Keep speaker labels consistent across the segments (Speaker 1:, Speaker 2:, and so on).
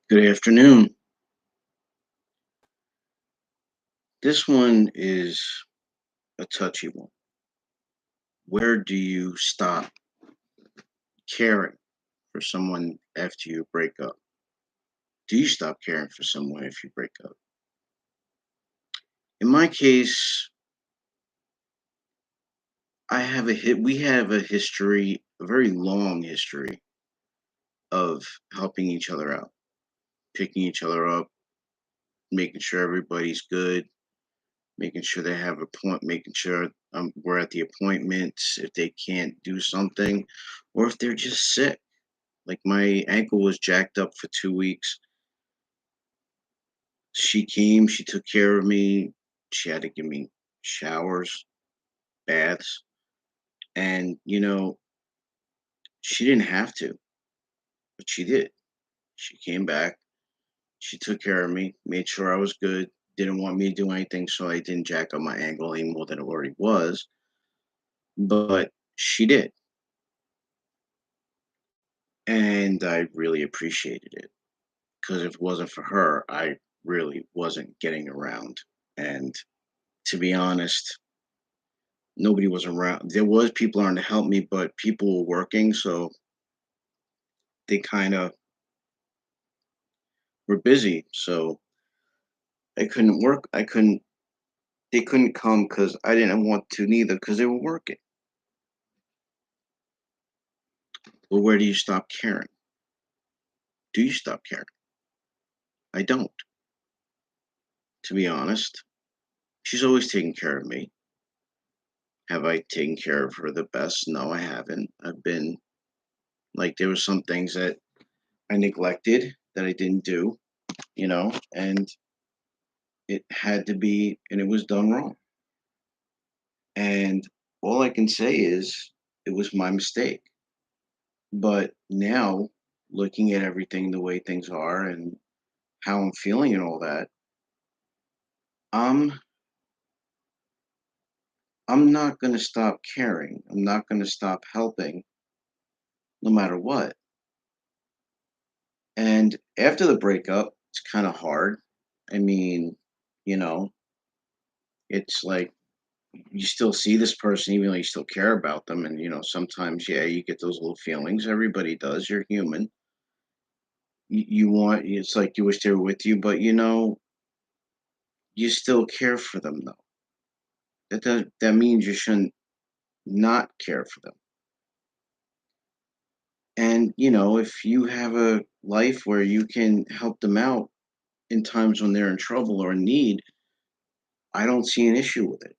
Speaker 1: Good afternoon. This one is a touchy one. Where do you stop caring for someone after you break up? Do you stop caring for someone if you break up? In my case, we have a history, a very long history of helping each other out, picking each other up, making sure everybody's good, making sure they have a point, making sure we're at the appointments if they can't do something, or if they're just sick. Like my ankle was jacked up for 2 weeks. She came, she took care of me. She had to give me showers, baths, and she didn't have to, but she did. She came back, she took care of me, made sure I was good, didn't want me to do anything so I didn't jack up my ankle any more than it already was, but she did. And I really appreciated it because if it wasn't for her, I really wasn't getting around. And to be honest, nobody was around. There was people around to help me, but people were working, so they kind of were busy. So I couldn't work. I couldn't. They couldn't come because I didn't want to neither because they were working. Well, where do you stop caring? Do you stop caring? I don't. To be honest, she's always taken care of me. Have I taken care of her the best? No, I haven't. I've been like there were some things that I neglected that I didn't do, and it had to be, and it was done wrong. And all I can say is it was my mistake. But now, looking at everything the way things are and how I'm feeling and all that, I'm I'm not going to stop caring. I'm not going to stop helping no matter what. And after the breakup, it's kind of hard. I mean, you know, it's like you still see this person even though you still care about them, and sometimes, yeah, you get those little feelings. Everybody does. You're human. You want, it's like you wish they were with you, but you still care for them though. That means you shouldn't not care for them. And if you have a life where you can help them out in times when they're in trouble or in need, I don't see an issue with it.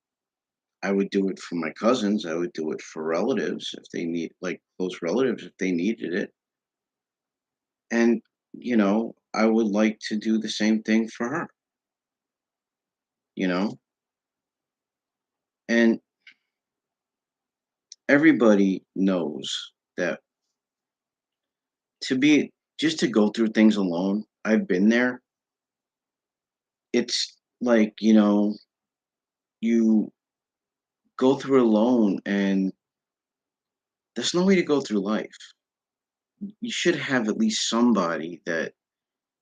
Speaker 1: I would do it for my cousins. I would do it for relatives if they need, like close relatives, if they needed it. And I would like to do the same thing for her. You know, and everybody knows that to be just to go through things alone, I've been there. It's like, you go through it alone and there's no way to go through life. You should have at least somebody that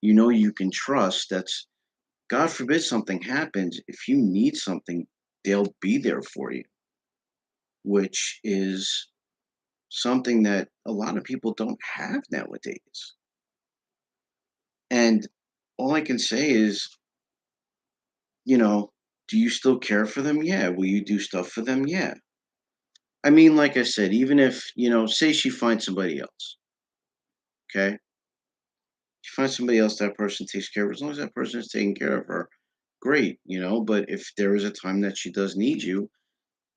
Speaker 1: you can trust. That's, God forbid something happens, if you need something, they'll be there for you, which is something that a lot of people don't have nowadays. And all I can say is, you know, do you still care for them? Yeah. Will you do stuff for them? Yeah. I mean, like I said, even if, say she finds somebody else, okay? She finds somebody else, that person takes care of her. As long as that person is taking care of her, great, but if there is a time that she does need you,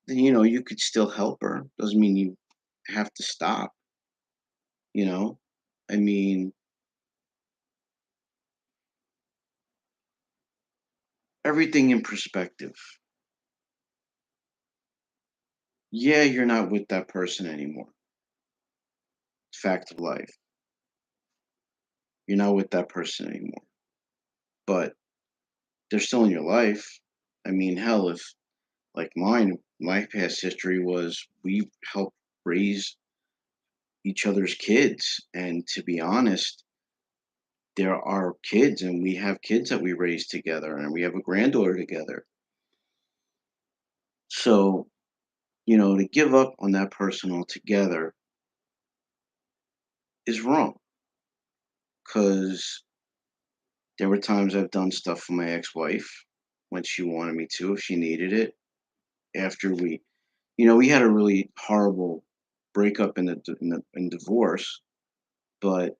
Speaker 1: then, you could still help her. Doesn't mean you have to stop, you know? I mean, everything in perspective. Yeah, you're not with that person anymore. Fact of life. You're not with that person anymore. But they're still in your life. I mean, hell, if like my past history was we helped raise each other's kids. And to be honest, there are kids, and we have kids that we raise together, and we have a granddaughter together. So, to give up on that person altogether is wrong, because there were times I've done stuff for my ex-wife when she wanted me to, if she needed it. After we had a really horrible breakup in divorce, but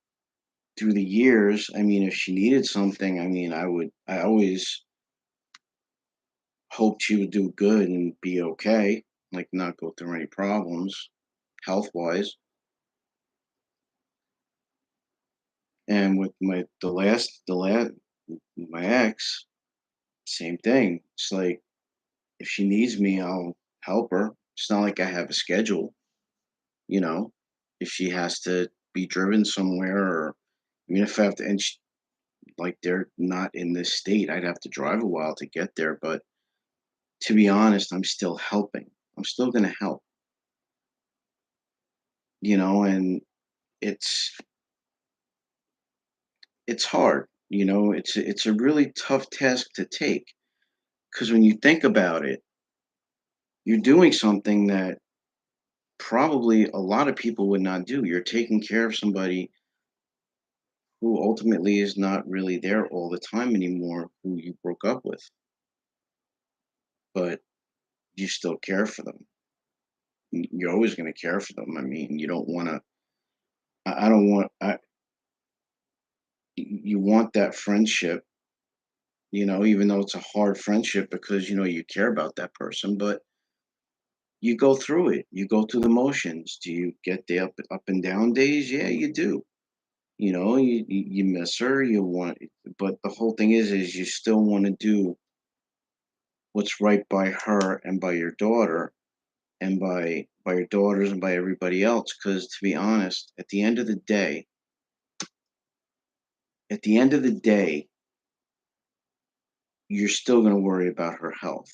Speaker 1: through the years, I mean, if she needed something, I mean, I always hoped she would do good and be okay, like not go through any problems health wise. And with the last my ex, same thing. It's like if she needs me, I'll help her. It's not like I have a schedule, you know. If she has to be driven somewhere, or even if I have to, and like they're not in this state, I'd have to drive a while to get there. But to be honest, I'm still helping. I'm still going to help, and it's it's hard. It's a really tough task to take, because when you think about it, you're doing something that probably a lot of people would not do. You're taking care of somebody who ultimately is not really there all the time anymore, who you broke up with, but you still care for them. You're always going to care for them. I mean, you don't want to. I don't want. You want that friendship, even though it's a hard friendship, because you care about that person, but you go through it. You go through the motions. Do you get the up and down days? Yeah, you do. You miss her. But the whole thing is you still want to do what's right by her and by your daughter, and by your daughters and by everybody else. Because to be honest, at the end of the day, you're still going to worry about her health.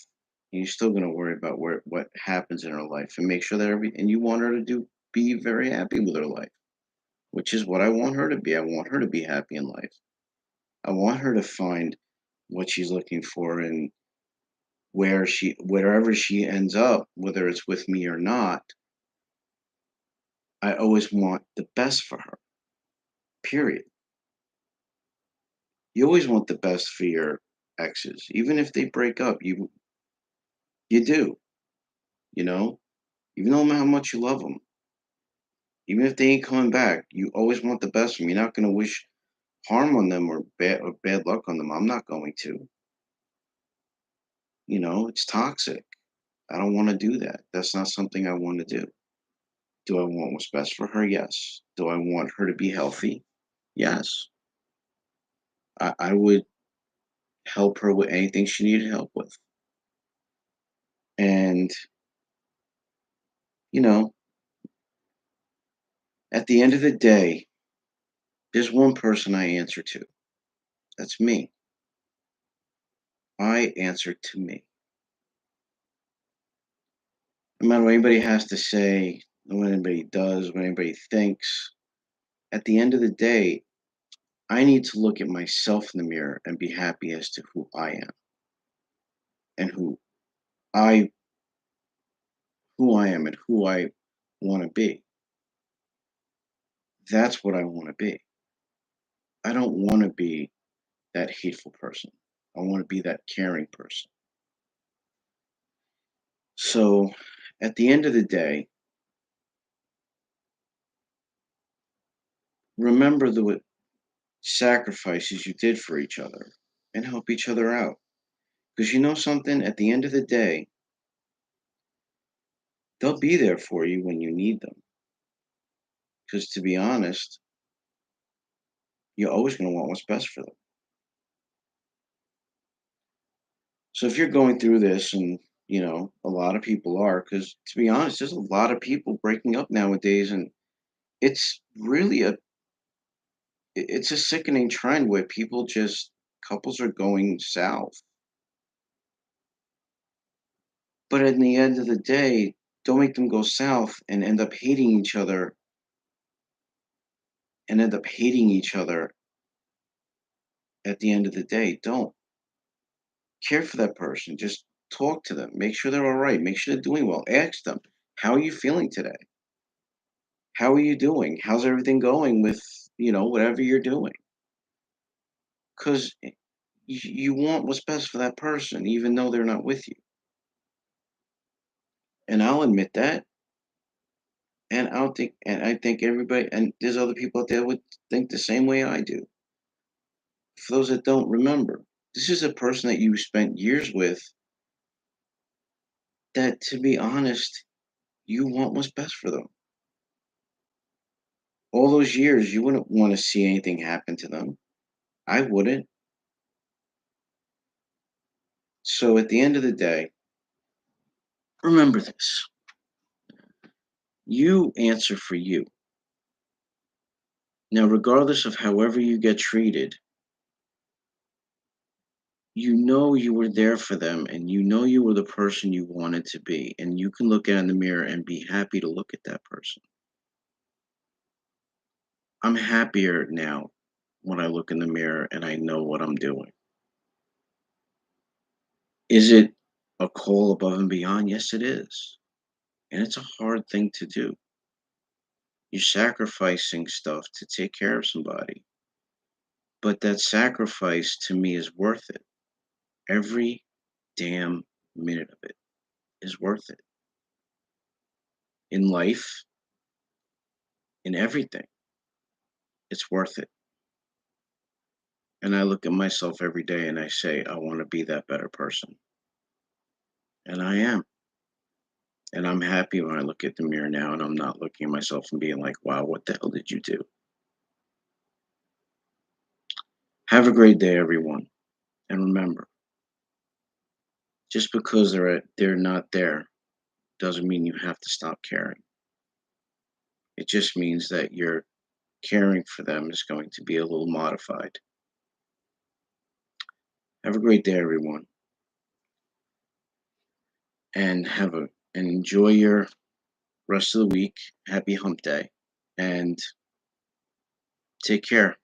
Speaker 1: And you're still going to worry about what happens in her life, and make sure that and you want her to be very happy with her life, which is what I want her to be. I want her to be happy in life. I want her to find what she's looking for, and wherever she ends up, whether it's with me or not, I always want the best for her. Period. You always want the best for your exes, even if they break up. You do, you know, even no matter how much you love them, even if they ain't coming back, you always want the best for them. You're not going to wish harm on them, or bad luck on them. I'm not going to. It's toxic. I don't want to do that. That's not something I want to do. Do I want what's best for her? Yes. Do I want her to be healthy? Yes. I would help her with anything she needed help with. And, you know, at the end of the day, there's one person I answer to. That's me. I answer to me. No matter what anybody has to say, what anybody does, what anybody thinks, at the end of the day, I need to look at myself in the mirror and be happy as to who I am, and I who I am and who I want to be. That's what I want to be. I don't want to be that hateful person. I want to be that caring person. So, at the end of the day, remember the sacrifices you did for each other, and help each other out. Because you know something, at the end of the day, they'll be there for you when you need them. Because to be honest, you're always going to want what's best for them. So if you're going through this, and a lot of people are, because to be honest, there's a lot of people breaking up nowadays, and it's really it's a sickening trend where couples are going south. But at the end of the day, don't make them go south and end up hating each other at the end of the day. Don't care for that person. Just talk to them. Make sure they're all right. Make sure they're doing well. Ask them, how are you feeling today? How are you doing? How's everything going with, whatever you're doing? Because you want what's best for that person, even though they're not with you. And I'll admit that. And I think everybody, and there's other people out there would think the same way I do. For those that don't remember, this is a person that you spent years with that, to be honest, you want what's best for them. All those years, you wouldn't want to see anything happen to them. I wouldn't. So at the end of the day, remember this: you answer for you. Now, regardless of however you get treated, you know you were there for them and you know you were the person you wanted to be. And you can look at in the mirror and be happy to look at that person. I'm happier now when I look in the mirror and I know what I'm doing. Is it a call above and beyond? Yes, it is. And it's a hard thing to do. You're sacrificing stuff to take care of somebody. But that sacrifice to me is worth it. Every damn minute of it is worth it. In life, in everything, it's worth it. And I look at myself every day and I say, I want to be that better person. And I am. And I'm happy when I look at the mirror now and I'm not looking at myself and being like, wow, what the hell did you do? Have a great day, everyone. And remember, just because they're not there doesn't mean you have to stop caring. It just means that your caring for them is going to be a little modified. Have a great day, everyone, and enjoy your rest of the week. Happy hump day, and take care.